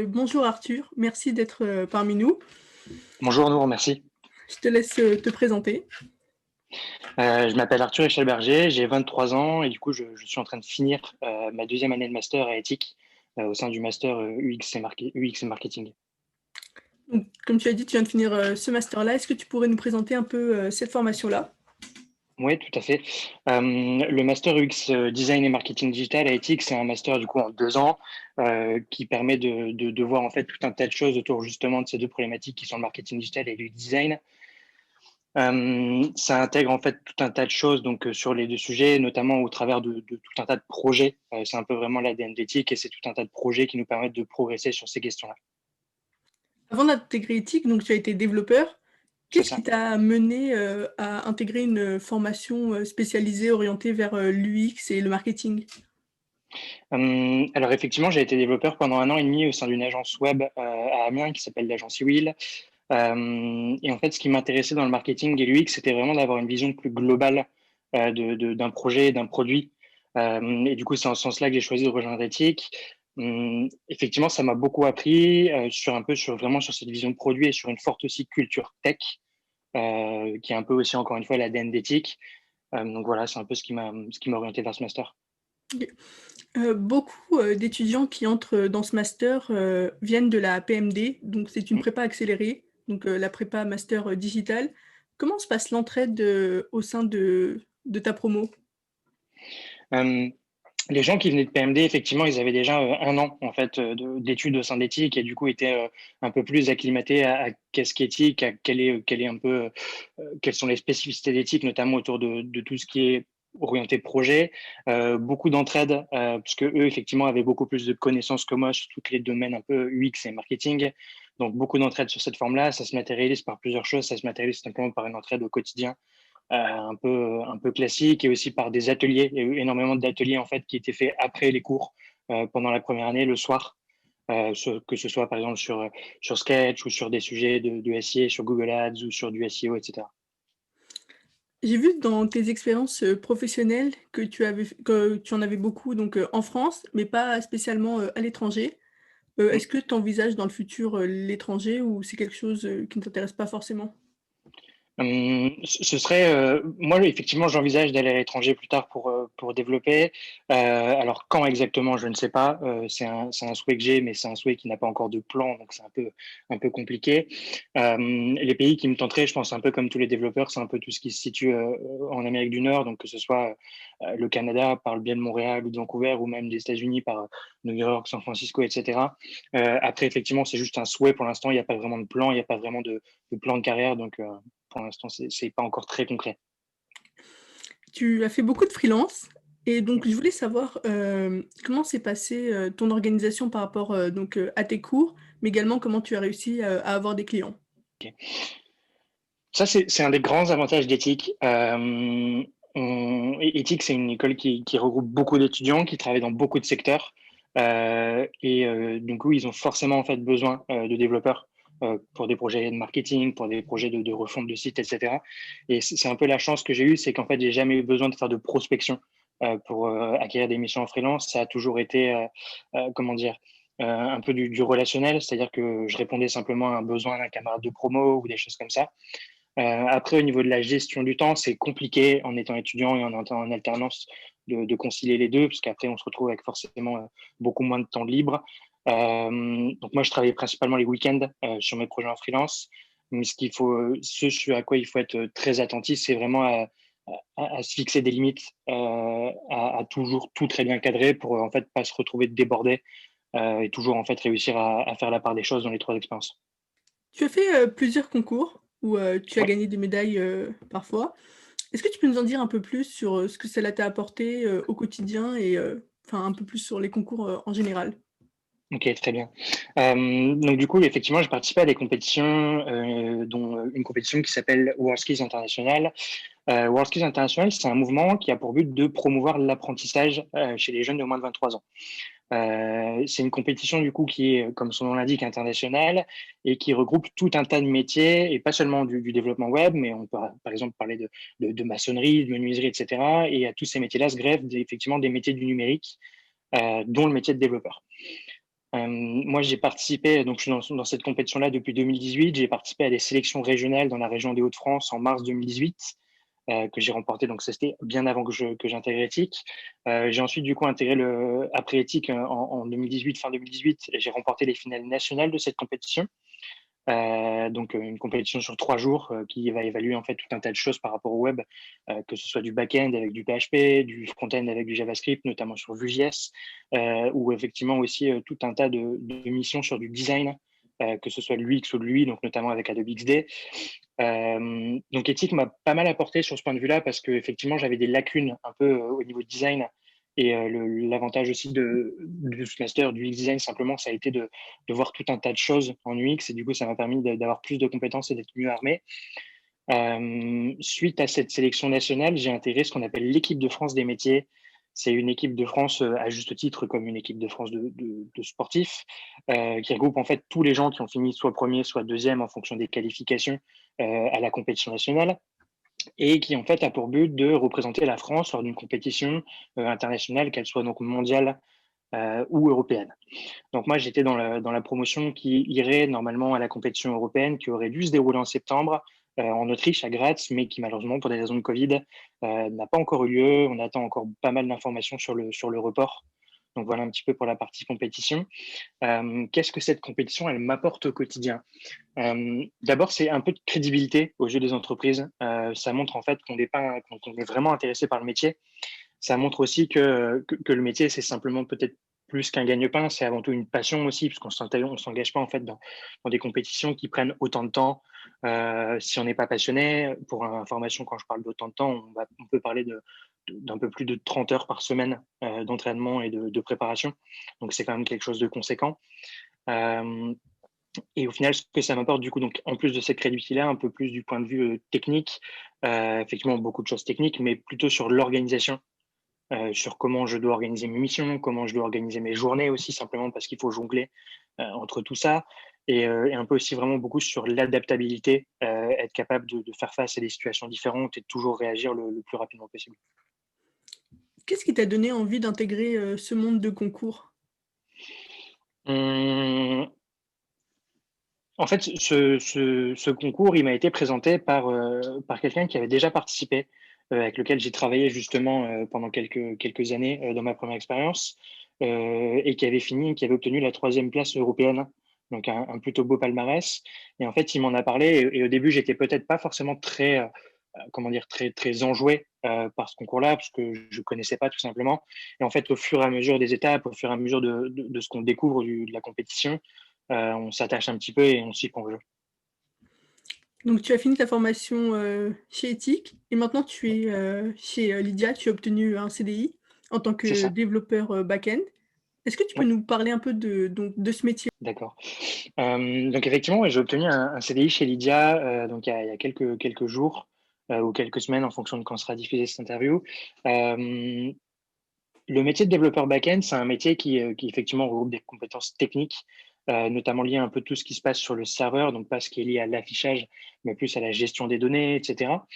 Bonjour Arthur, merci d'être parmi nous. Bonjour Nour, merci. Je te laisse te présenter. Je m'appelle Arthur Echelberger, j'ai 23 ans et du coup, je suis en train de finir ma deuxième année de master à éthique au sein du master UX et marketing. Donc, comme tu as dit, tu viens de finir ce master-là. Est-ce que tu pourrais nous présenter un peu cette formation-là? Oui, tout à fait. Le master UX design et marketing digital à éthique, c'est un master du coup en 2 ans qui permet de voir en fait tout un tas de choses autour justement de ces deux problématiques qui sont le marketing digital et le design. Ça intègre en fait tout un tas de choses donc sur les deux sujets, notamment au travers de tout un tas de projets. C'est un peu vraiment l'ADN d'éthique et c'est tout un tas de projets qui nous permettent de progresser sur ces questions-là. Avant d'intégrer éthique, donc tu as été développeur. C'est Qu'est-ce ça. qui t'a mené à intégrer une formation spécialisée orientée vers l'UX et le marketing? Alors effectivement, j'ai été développeur pendant 1 an et demi au sein d'une agence web à Amiens qui s'appelle l'agence Will. Et en fait, ce qui m'intéressait dans le marketing et l'UX, c'était vraiment d'avoir une vision plus globale d'un projet, d'un produit. Et du coup, c'est en ce sens-là que j'ai choisi de rejoindre Ethic. Effectivement, ça m'a beaucoup appris vraiment sur cette vision de produit et sur une forte aussi culture tech, qui est un peu aussi encore une fois l'ADN d'Ethic. Donc voilà, c'est un peu ce qui m'a orienté vers ce master. Ok. Beaucoup d'étudiants qui entrent dans ce master viennent de la PMD, donc c'est une prépa accélérée, donc la prépa master digital. Comment se passe l'entraide au sein de ta promo? Euh, les gens qui venaient de PMD, effectivement, ils avaient déjà 1 an en fait d'études au sein d'éthique et du coup étaient un peu plus acclimatés à qu'est-ce qu'éthique, à quel est un peu quelles sont les spécificités d'éthique, notamment autour de tout ce qui est orienté projet. Beaucoup d'entraide, puisque eux effectivement avaient beaucoup plus de connaissances que moi sur tous les domaines un peu UX et marketing. Donc beaucoup d'entraide sur cette forme-là. Ça se matérialise par plusieurs choses. Ça se matérialise simplement par une entraide au quotidien un peu classique et aussi par des ateliers. Il y a eu énormément d'ateliers en fait qui étaient faits après les cours pendant la première année le soir, que ce soit par exemple sur Sketch ou sur des sujets de SIA, sur Google Ads ou sur du SEO, etc. J'ai vu dans tes expériences professionnelles que tu en avais beaucoup donc en France, mais pas spécialement à l'étranger. Est-ce que tu envisages dans le futur l'étranger ou c'est quelque chose qui ne t'intéresse pas forcément? Ce serait, moi effectivement, j'envisage d'aller à l'étranger plus tard pour développer. Alors quand exactement, je ne sais pas. C'est un souhait que j'ai, mais c'est un souhait qui n'a pas encore de plan, donc c'est un peu compliqué. Les pays qui me tenteraient, je pense un peu comme tous les développeurs, c'est un peu tout ce qui se situe en Amérique du Nord, donc que ce soit le Canada par le biais de Montréal ou de Vancouver, ou même des États-Unis par New York, San Francisco, etc. Après effectivement, c'est juste un souhait pour l'instant. Il n'y a pas vraiment de plan, il n'y a pas vraiment de plan de carrière, donc pour l'instant, c'est pas encore très concret. Tu as fait beaucoup de freelance et donc je voulais savoir, comment s'est passée, ton organisation par rapport, donc, à tes cours, mais également comment tu as réussi, à avoir des clients? Ça, c'est un des grands avantages d'Ethic. Ethic, c'est une école qui regroupe beaucoup d'étudiants qui travaillent dans beaucoup de secteurs. Donc, oui, ils ont forcément en fait besoin de développeurs pour des projets de marketing, pour des projets de refonte de sites, etc. Et c'est un peu la chance que j'ai eue, c'est qu'en fait, j'ai jamais eu besoin de faire de prospection pour acquérir des missions en freelance. Ça a toujours été, comment dire, un peu du relationnel, c'est-à-dire que je répondais simplement à un besoin d'un camarade de promo ou des choses comme ça. Après, au niveau de la gestion du temps, c'est compliqué en étant étudiant et en étant en alternance de concilier les deux, parce qu'après, on se retrouve avec forcément beaucoup moins de temps libre. Donc moi, je travaillais principalement les week-ends sur mes projets en freelance. Mais ce à quoi il faut être très attentif, c'est vraiment à se fixer des limites, à toujours tout très bien cadrer pour en fait pas se retrouver débordé et toujours en fait réussir à faire la part des choses dans les trois expériences. Tu as fait, plusieurs concours où, tu as Oui. gagné des médailles, parfois. Est-ce que tu peux nous en dire un peu plus sur, ce que cela t'a apporté, au quotidien et enfin un peu plus sur les concours, en général? OK, très bien. Donc du coup, effectivement, j'ai participé à des compétitions, dont une compétition qui s'appelle WorldSkills International. WorldSkills International, c'est un mouvement qui a pour but de promouvoir l'apprentissage chez les jeunes de moins de 23 ans. C'est une compétition du coup qui est, comme son nom l'indique, internationale et qui regroupe tout un tas de métiers et pas seulement du développement web, mais on peut par exemple parler de maçonnerie, de menuiserie, etc. Et à tous ces métiers-là se greffent effectivement des métiers du numérique, dont le métier de développeur. Moi, j'ai participé, donc je suis dans cette compétition-là depuis 2018. J'ai participé à des sélections régionales dans la région des Hauts-de-France en mars 2018, que j'ai remporté. Donc, ça, c'était bien avant que j'intègre Ethic. J'ai ensuite, du coup, intégré après Ethic en 2018, fin 2018, et j'ai remporté les finales nationales de cette compétition. Donc une compétition sur 3 jours qui va évaluer en fait tout un tas de choses par rapport au web, que ce soit du back-end avec du PHP, du front-end avec du JavaScript, notamment sur Vue.js, ou effectivement aussi tout un tas de missions sur du design, que ce soit de l'UX ou de l'UI, donc notamment avec Adobe XD. Donc Ethic m'a pas mal apporté sur ce point de vue-là parce que effectivement j'avais des lacunes un peu au niveau design. Et l'avantage aussi de ce master du UX design, simplement, ça a été de voir tout un tas de choses en UX. Et du coup, ça m'a permis d'avoir plus de compétences et d'être mieux armé. Suite à cette sélection nationale, j'ai intégré ce qu'on appelle l'équipe de France des métiers. C'est une équipe de France, à juste titre, comme une équipe de France de sportifs, qui regroupe en fait tous les gens qui ont fini soit premier, soit deuxième en fonction des qualifications à la compétition nationale, et qui en fait a pour but de représenter la France lors d'une compétition internationale, qu'elle soit donc mondiale ou européenne. Donc moi, j'étais dans la promotion qui irait normalement à la compétition européenne qui aurait dû se dérouler en septembre en Autriche, à Graz, mais qui malheureusement, pour des raisons de Covid, n'a pas encore eu lieu. On attend encore pas mal d'informations sur le report. Donc voilà un petit peu pour la partie compétition. Qu'est-ce que cette compétition, elle m'apporte au quotidien? D'abord, c'est un peu de crédibilité aux yeux des entreprises. Ça montre en fait qu'on est vraiment intéressé par le métier. Ça montre aussi que le métier, c'est simplement peut-être plus qu'un gagne-pain, c'est avant tout une passion aussi, puisqu'on ne s'engage pas en fait dans des compétitions qui prennent autant de temps. Si on n'est pas passionné, pour information, quand je parle d'autant de temps, on peut parler d'un peu plus de 30 heures par semaine d'entraînement et de préparation. Donc c'est quand même quelque chose de conséquent. Et au final, ce que ça m'apporte, du coup, donc, en plus de cette crédibilité-là, un peu plus du point de vue technique, effectivement, beaucoup de choses techniques, mais plutôt sur l'organisation, sur comment je dois organiser mes missions, comment je dois organiser mes journées aussi, simplement parce qu'il faut jongler entre tout ça. Et un peu aussi vraiment beaucoup sur l'adaptabilité, être capable de faire face à des situations différentes et de toujours réagir le plus rapidement possible. Qu'est-ce qui t'a donné envie d'intégrer, ce monde de concours? Hum, En fait, ce concours, il m'a été présenté par quelqu'un qui avait déjà participé, avec lequel j'ai travaillé justement pendant quelques années dans ma première expérience, et qui avait obtenu la troisième place européenne, donc un plutôt beau palmarès. Et en fait, il m'en a parlé, et au début, j'étais peut-être pas forcément comment dire, très enjoué par ce concours-là, parce que je connaissais pas tout simplement. Et en fait, au fur et à mesure des étapes, au fur et à mesure de ce qu'on découvre de la compétition, on s'attache un petit peu et on s'y prend au jeu. Donc tu as fini ta formation, chez Ethic et maintenant tu es, chez, Lydia. Tu as obtenu un CDI en tant C'est que ça, développeur, back-end. Est-ce que tu peux oui, nous parler un peu de ce métier? d'accord. Donc effectivement, ouais, j'ai obtenu un CDI chez Lydia, donc il y a quelques jours, ou quelques semaines en fonction de quand sera diffusée cette interview. Hem, le métier de développeur back-end, c'est un métier qui effectivement regroupe des compétences techniques, notamment liées à un peu tout ce qui se passe sur le serveur, donc pas ce qui est lié à l'affichage, mais plus à la gestion des données, et cetera.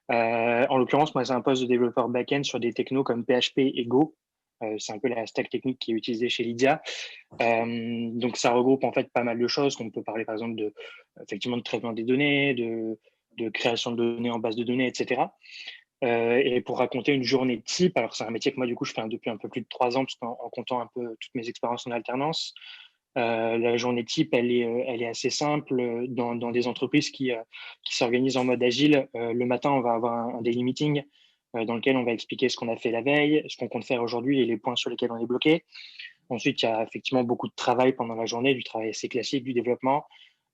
En l'occurrence, moi, c'est un poste de développeur back-end sur des technos comme PHP et Go. C'est un peu la stack technique qui est utilisée chez Lydia. Donc ça regroupe en fait pas mal de choses. On peut parler par exemple effectivement de traitement des données, de création de données en base de données, etc. Et pour raconter une journée type, alors c'est un métier que moi du coup je fais depuis un peu plus de 3 ans, parce qu'en comptant un peu toutes mes expériences en alternance, la journée type, elle est assez simple dans des entreprises qui s'organisent en mode agile. Le matin, on va avoir un daily meeting dans lequel on va expliquer ce qu'on a fait la veille, ce qu'on compte faire aujourd'hui et les points sur lesquels on est bloqué. Ensuite, il y a effectivement beaucoup de travail pendant la journée, du travail assez classique, du développement.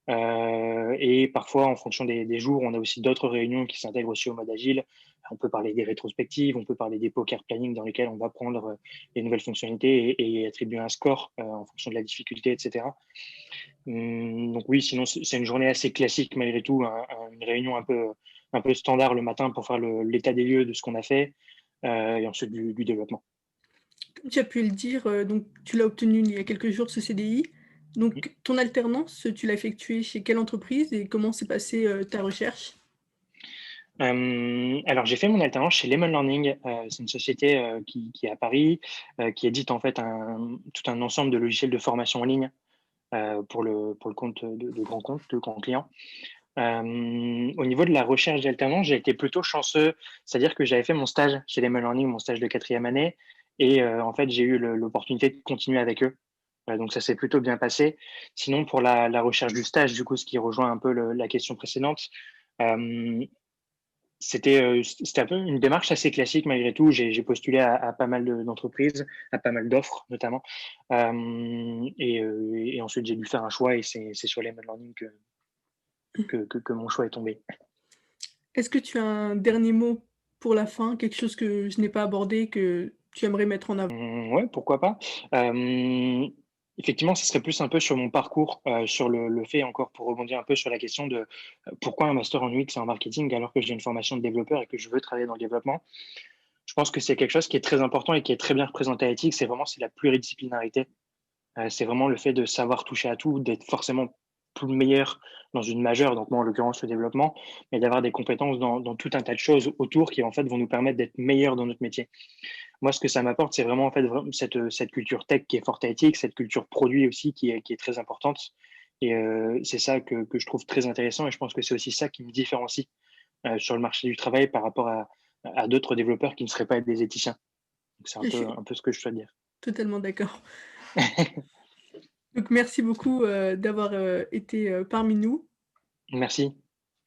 Et parfois, en fonction des jours, on a aussi d'autres réunions qui s'intègrent aussi au mode agile. On peut parler des rétrospectives, on peut parler des poker planning dans lesquels on va prendre les nouvelles fonctionnalités et attribuer un score en fonction de la difficulté, etc. Donc oui, sinon c'est une journée assez classique malgré tout, une réunion un peu standard le matin pour faire l'état des lieux de ce qu'on a fait et ensuite du développement. Comme tu as pu le dire, donc tu l'as obtenu il y a quelques jours ce CDI. Donc ton alternance, tu l'as effectuée chez quelle entreprise et comment s'est passée, ta recherche? Alors j'ai fait mon alternance chez Lemon Learning, c'est une société, qui est à Paris, qui édite en fait tout un ensemble de logiciels de formation en ligne, pour le compte de grands comptes, de grands clients. Au niveau de la recherche d'alternance, j'ai été plutôt chanceux, c'est-à-dire que j'avais fait mon stage chez Lemon Learning, mon stage de quatrième année et en fait, j'ai eu l'opportunité de continuer avec eux, donc ça s'est plutôt bien passé. Sinon pour la recherche du stage, du coup, ce qui rejoint un peu la question précédente, hem, c'était un peu une démarche assez classique malgré tout. J'ai postulé à pas mal d'entreprises, à pas mal d'offres notamment, et ensuite j'ai dû faire un choix et c'est sur Lemon Learning que mon choix est tombé. Est-ce que tu as un dernier mot pour la fin, quelque chose que je n'ai pas abordé, que tu aimerais mettre en avant? Ouais, pourquoi pas. Effectivement, ce serait plus un peu sur mon parcours, sur le fait encore pour rebondir un peu sur la question de, pourquoi un master en UX et en marketing alors que j'ai une formation de développeur et que je veux travailler dans le développement? Je pense que c'est quelque chose qui est très important et qui est très bien représenté à Ethics, c'est la pluridisciplinarité. C'est vraiment le fait de savoir toucher à tout, d'être forcément plus meilleur dans une majeure, donc moi en l'occurrence le développement, mais d'avoir des compétences dans tout un tas de choses autour qui en fait vont nous permettre d'être meilleurs dans notre métier. Moi, ce que ça m'apporte, c'est vraiment en fait cette culture tech qui est forte à éthique, cette culture produit aussi qui est très importante. Et c'est ça que je trouve très intéressant et je pense que c'est aussi ça qui me différencie sur le marché du travail par rapport à d'autres développeurs qui ne seraient pas des éthiciens. Donc c'est Je suis un peu ce que je souhaite dire. totalement d'accord. Donc merci beaucoup, d'avoir, été, parmi nous. Merci.